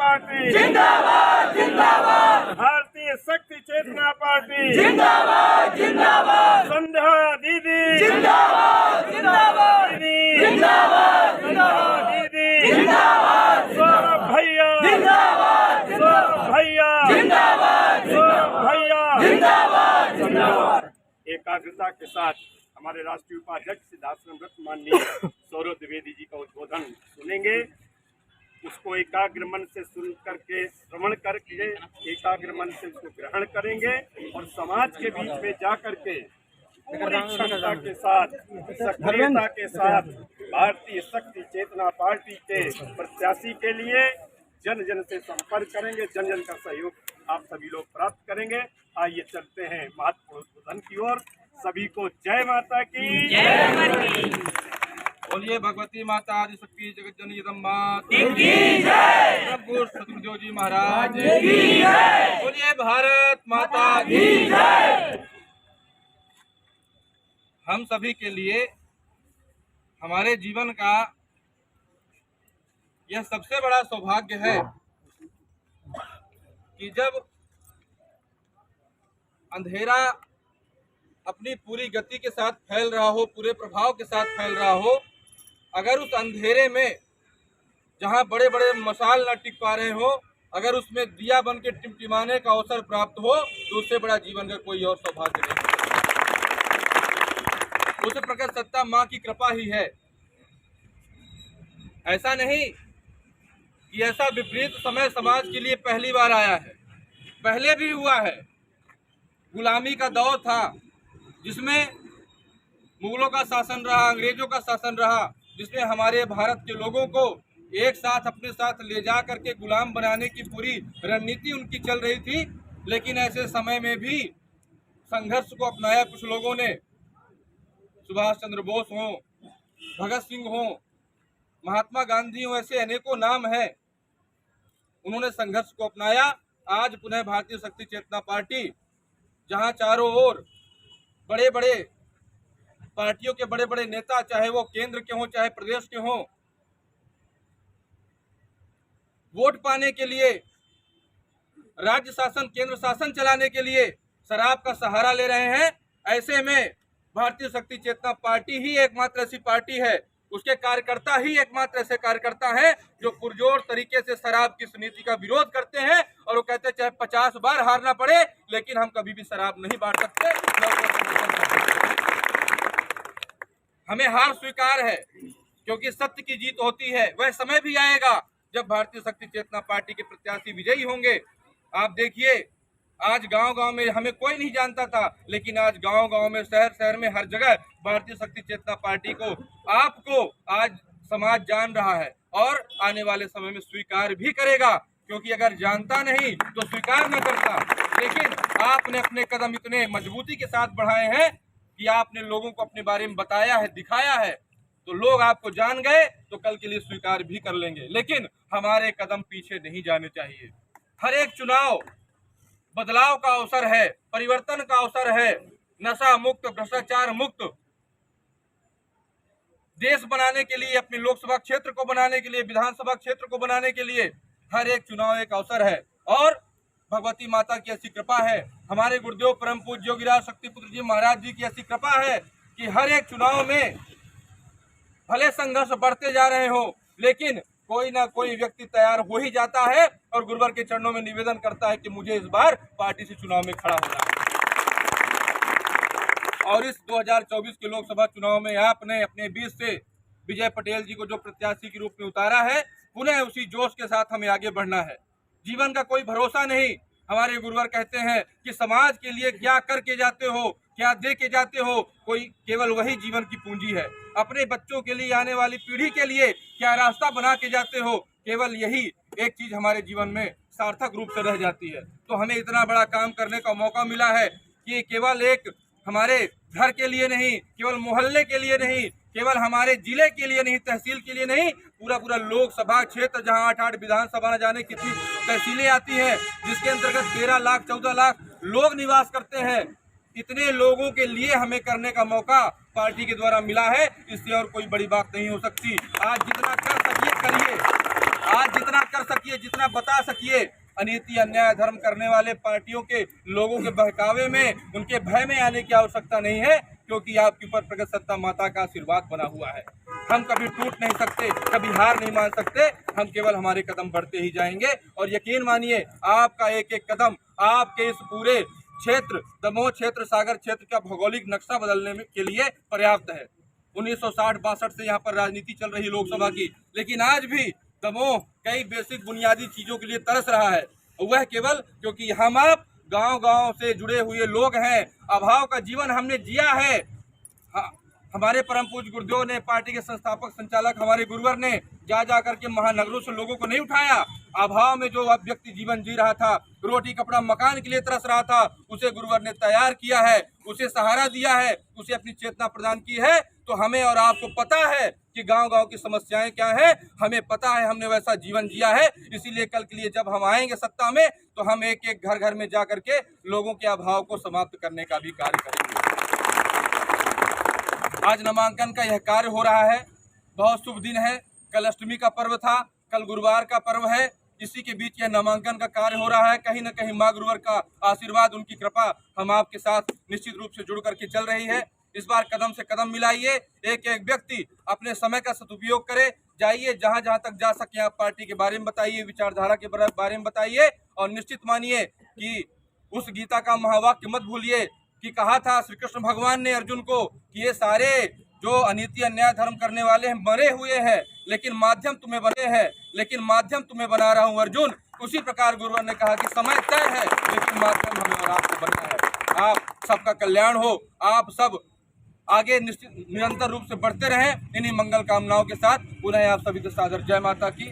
Party जिंदाबाद जिंदाबाद, भारतीय शक्ति चेतना पार्टी जिंदाबाद जिंदाबाद, संध्या दीदी जिंदाबाद जिंदाबाद, दीदी जिंदाबाद संध्या दीदी जिंदाबाद, सौरभ भैया जिंदाबाद सौरभ भैया जिंदाबाद, सौरभ भैया जिंदाबाद जिंदाबाद। एकाग्रता के साथ हमारे राष्ट्रीय उपाध्यक्ष सिद्धाश्रम रत्न माननीय सौरभ द्विवेदी जी का उद्बोधन सुनेंगे। उसको एकाग्र मन से सुन करके श्रवण करके एकाग्र मन से उसको ग्रहण करेंगे और समाज के बीच में जा करके पूरी क्षमता के साथ सक्रियता के साथ भारतीय शक्ति चेतना पार्टी के प्रत्याशी के लिए जन जन से संपर्क करेंगे, जन जन का सहयोग आप सभी लोग प्राप्त करेंगे। आइए चलते हैं महत्वपूर्ण उद्बोधन की ओर। सभी को जय माता की जय। बोलिए भगवती माता आदिशक्ति जगत जननी जगदम्बा की जय, प्रभु सतगुरु जी महाराज की जय, बोलिए भारत माता की की जय। हम सभी के लिए हमारे जीवन का यह सबसे बड़ा सौभाग्य है कि जब अंधेरा अपनी पूरी गति के साथ फैल रहा हो, पूरे प्रभाव के साथ फैल रहा हो, अगर उस अंधेरे में जहां बड़े बड़े मशाल न टिक पा रहे हो, अगर उसमें दिया बन के टिमटिमाने का अवसर प्राप्त हो तो उससे बड़ा जीवन का कोई और सौभाग्य नहीं। उस प्रकार सत्ता माँ की कृपा ही है। ऐसा नहीं कि ऐसा विपरीत समय समाज के लिए पहली बार आया है, पहले भी हुआ है। गुलामी का दौर था जिसमें मुगलों का शासन रहा, अंग्रेजों का शासन रहा, जिसमें हमारे भारत के लोगों को एक साथ अपने साथ ले जा करके गुलाम बनाने की पूरी रणनीति उनकी चल रही थी। लेकिन ऐसे समय में भी संघर्ष को अपनाया कुछ लोगों ने। सुभाष चंद्र बोस हों, भगत सिंह हों, महात्मा गांधी हों, ऐसे अनेकों नाम हैं। उन्होंने संघर्ष को अपनाया। आज पुनः भारतीय शक्ति चेतना पार्टी, जहां चारों ओर बड़े बड़े पार्टियों के बड़े बड़े नेता, चाहे वो केंद्र के हों चाहे प्रदेश के हों, वोट पाने के लिए, राज्य शासन केंद्र शासन चलाने के लिए शराब का सहारा ले रहे हैं। ऐसे में भारतीय शक्ति चेतना पार्टी ही एकमात्र ऐसी पार्टी है, उसके कार्यकर्ता ही एकमात्र ऐसे कार्यकर्ता हैं जो पुरजोर तरीके से शराब की नीति का विरोध करते हैं और वो कहते हैं चाहे 50 बार हारना पड़े लेकिन हम कभी भी शराब नहीं बांट सकते। हमें हार स्वीकार है क्योंकि सत्य की जीत होती है। वह समय भी आएगा जब भारतीय शक्ति चेतना पार्टी के प्रत्याशी विजयी होंगे। आप देखिए, आज गांव-गांव में हमें कोई नहीं जानता था, लेकिन आज गांव-गांव में, शहर-शहर में, हर जगह भारतीय शक्ति चेतना पार्टी को, आपको आज समाज जान रहा है और आने वाले समय में स्वीकार भी करेगा। क्योंकि अगर जानता नहीं तो स्वीकार न करता। लेकिन आपने अपने कदम इतने मजबूती के साथ बढ़ाए हैं कि आपने लोगों को अपने बारे में बताया है, दिखाया है, तो लोग आपको जान गए तो कल के लिए स्वीकार भी कर लेंगे। लेकिन हमारे कदम पीछे नहीं जाने चाहिए। हर एक चुनाव बदलाव का अवसर है, परिवर्तन का अवसर है। नशा मुक्त, भ्रष्टाचार मुक्त देश बनाने के लिए, अपने लोकसभा क्षेत्र को बनाने के लिए, विधानसभा क्षेत्र को बनाने के लिए हर एक चुनाव एक अवसर है। और भगवती माता की ऐसी कृपा है, हमारे गुरुदेव परम पूज्य योगीराज शक्तिपुत्र जी महाराज जी की ऐसी कृपा है कि हर एक चुनाव में भले संघर्ष बढ़ते जा रहे हो, लेकिन कोई ना कोई व्यक्ति तैयार हो ही जाता है और गुरुवर के चरणों में निवेदन करता है कि मुझे इस बार पार्टी से चुनाव में खड़ा होना है। और इस 2024 के लोकसभा चुनाव में आपने अपने बीच से विजय पटेल जी को जो प्रत्याशी के रूप में उतारा है, पुनः उसी जोश के साथ हमें आगे बढ़ना है। जीवन का कोई भरोसा नहीं। हमारे गुरुवर कहते हैं कि समाज के लिए क्या करके जाते हो, क्या दे के जाते हो, कोई केवल वही जीवन की पूंजी है। अपने बच्चों के लिए, आने वाली पीढ़ी के लिए क्या रास्ता बना के जाते हो, केवल यही एक चीज हमारे जीवन में सार्थक रूप से रह जाती है। तो हमें इतना बड़ा काम करने का मौका मिला है कि केवल एक हमारे घर के लिए नहीं, केवल मोहल्ले के लिए नहीं, केवल हमारे जिले के लिए नहीं, तहसील के लिए नहीं, पूरा लोकसभा क्षेत्र जहां 8-8 विधानसभा न जाने कितनी तहसीलें आती हैं, जिसके अंतर्गत 13 लाख 14 लाख लोग निवास करते हैं। इतने लोगों के लिए हमें करने का मौका पार्टी के द्वारा मिला है। इससे और कोई बड़ी बात नहीं हो सकती। आज जितना कर सकिए करिए, आज जितना कर सकिए सकिए, जितना बता सकिए। अनीति अन्याय धर्म करने वाले पार्टियों के लोगों के बहकावे में, उनके भय में आने की आवश्यकता नहीं है, क्योंकि आपके ऊपर प्रगट सत्ता माता का आशीर्वाद बना हुआ है। हम कभी टूट नहीं सकते, कभी हार नहीं मान सकते, हम केवल हमारे कदम बढ़ते ही जाएंगे। और यकीन मानिए, आपका एक एक कदम आपके इस पूरे क्षेत्र, दमोह क्षेत्र, सागर क्षेत्र का भौगोलिक नक्शा बदलने के लिए पर्याप्त है। 1960-62 से यहाँ पर राजनीति चल रही लोकसभा की, लेकिन आज भी दमोह कई बेसिक बुनियादी चीजों के लिए तरस रहा है। वह केवल क्योंकि हम आप गांव-गांव से जुड़े हुए लोग हैं, अभाव का जीवन हमने जिया है। हमारे परम पूज्य गुरुदेव ने, पार्टी के संस्थापक संचालक हमारे गुरुवर ने जा करके महानगरों से लोगों को नहीं उठाया। अभाव में जो व्यक्ति जीवन जी रहा था, रोटी कपड़ा मकान के लिए तरस रहा था, उसे गुरुवर ने तैयार किया है, उसे सहारा दिया है, उसे अपनी चेतना प्रदान की है। तो हमें और आपको पता है कि गांव-गांव की समस्याएं क्या हैं, हमें पता है, हमने वैसा जीवन जिया है। इसीलिए कल के लिए जब हम आएंगे सत्ता में, तो हम एक एक घर घर में जा करके लोगों के अभाव को समाप्त करने का भी कार्य करेंगे। आज नामांकन का यह कार्य हो रहा है, बहुत शुभ दिन है। कल अष्टमी का पर्व था, कल गुरुवार का पर्व है, इसी के बीच यह नामांकन का कार्य हो रहा है। कहीं न कहीं माँ गुरुवर का आशीर्वाद, उनकी कृपा हम आपके साथ निश्चित रूप से जुड़ करके चल रही है। इस बार कदम से कदम मिलाइए, एक एक व्यक्ति अपने समय का सदुपयोग करे, जाइए जहां जहां तक जा सके आप पार्टी के बारे में बताइए, विचारधारा के बारे में बताइए। और निश्चित मानिए कि उस गीता का महावाक्य मत भूलिए कि कहा था श्री कृष्ण भगवान ने अर्जुन को कि ये सारे जो अनीति अन्याय धर्म करने वाले हैं मरे हुए हैं, लेकिन माध्यम तुम्हें बने हैं, लेकिन माध्यम तुम्हें बना रहा हूं अर्जुन। उसी प्रकार गुरुवर ने कहा कि समय तय है, लेकिन माध्यम हमें और आपको बनना है। आप सबका कल्याण हो, आप सब आगे निरंतर रूप से बढ़ते रहें। इन्हीं मंगल कामनाओं के साथ पुनः आप सभी को सादर जय माता की।